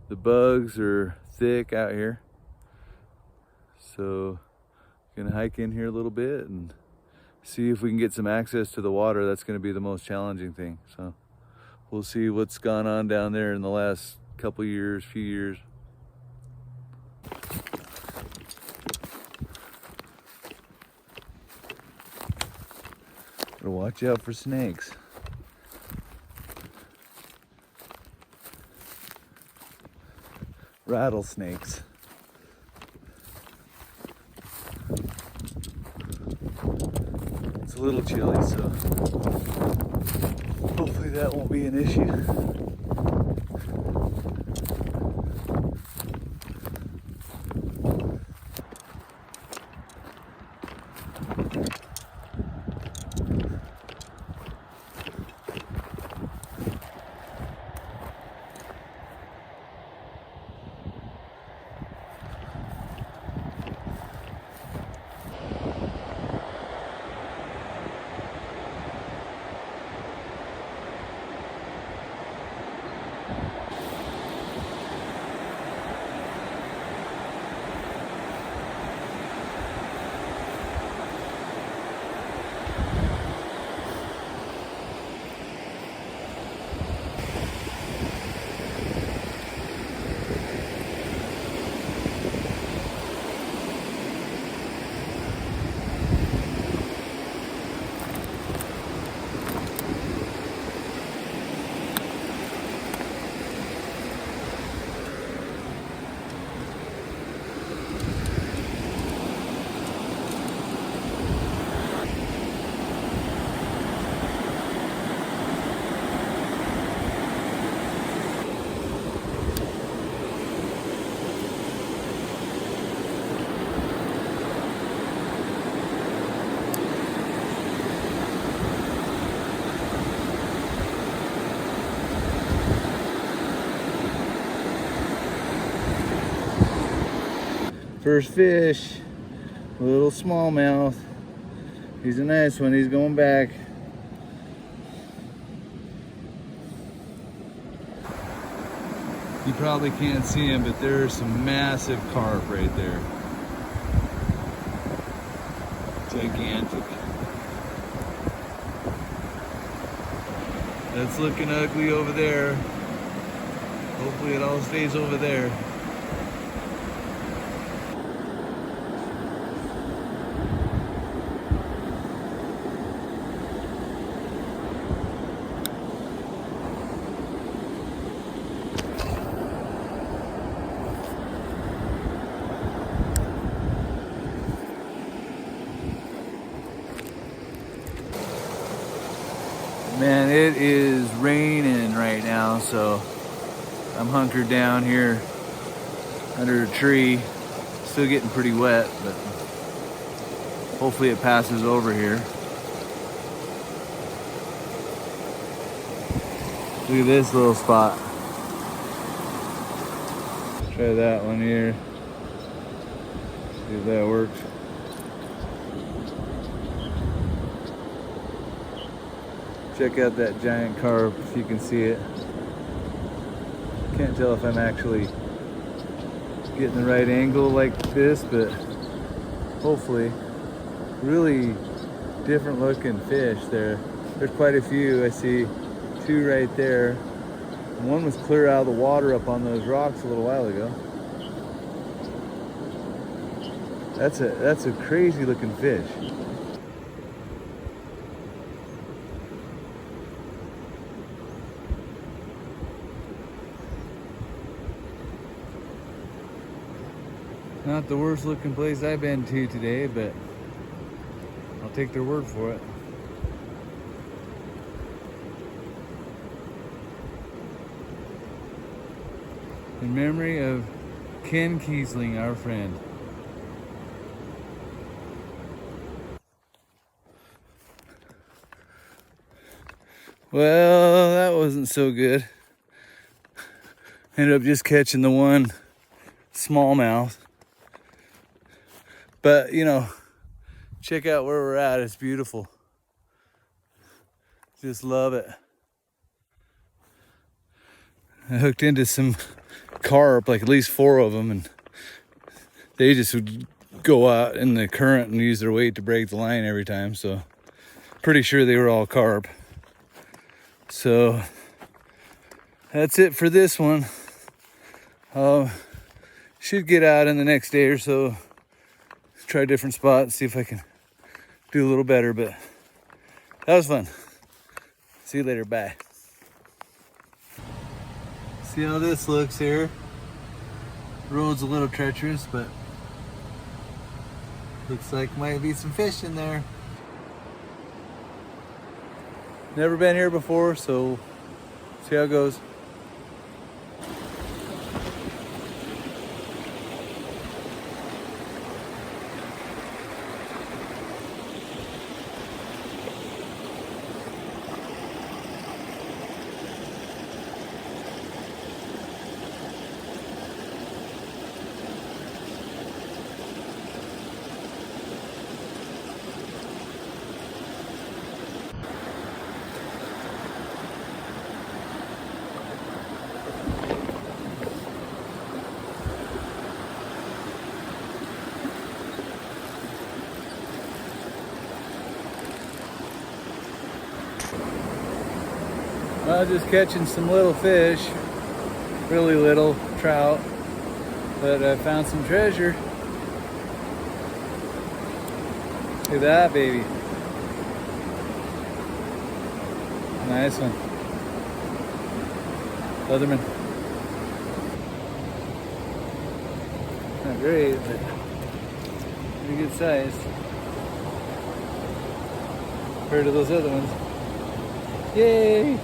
The bugs are thick out here. So gonna hike in here a little bit and see if we can get some access to the water. That's gonna be the most challenging thing. So we'll see what's gone on down there in the last couple years, few years. Gotta watch out for snakes. Rattlesnakes. It's a little chilly, so hopefully that won't be an issue. First fish, a little smallmouth. He's a nice one, he's going back. You probably can't see him, but there's some massive carp right there. Gigantic. That's looking ugly over there. Hopefully it all stays over there. Man, it is raining right now, so I'm hunkered down here under a tree. Still getting pretty wet, but hopefully it passes over here. Look at this little spot. Try that one here. See if that works. Check out that giant carp if you can see it. Can't tell if I'm actually getting the right angle like this, but hopefully. Really different looking fish there. There's quite a few. I see two right there. One was clear out of the water up on those rocks a little while ago. That's a crazy looking fish. Not the worst looking place I've been to today, but I'll take their word for it. In memory of Ken Kiesling, our friend. Well, that wasn't so good. Ended up just catching the one smallmouth. But, you know, check out where we're at. It's beautiful. Just love it. I hooked into some carp, like at least 4 of them, and they just would go out in the current and use their weight to break the line every time. So pretty sure they were all carp. So that's it for this one. Should get out in the next day or so, try a different spot, see if I can do a little better, but that was fun. See you later, bye. See how this looks here. Road's a little treacherous, but looks like might be some fish in there. Never been here before, so see how it goes. Well, just catching some little fish, really little trout, but I found some treasure. Look at that, baby. Nice one. Leatherman. Not great, but pretty good size. Compared to those other ones. Yay!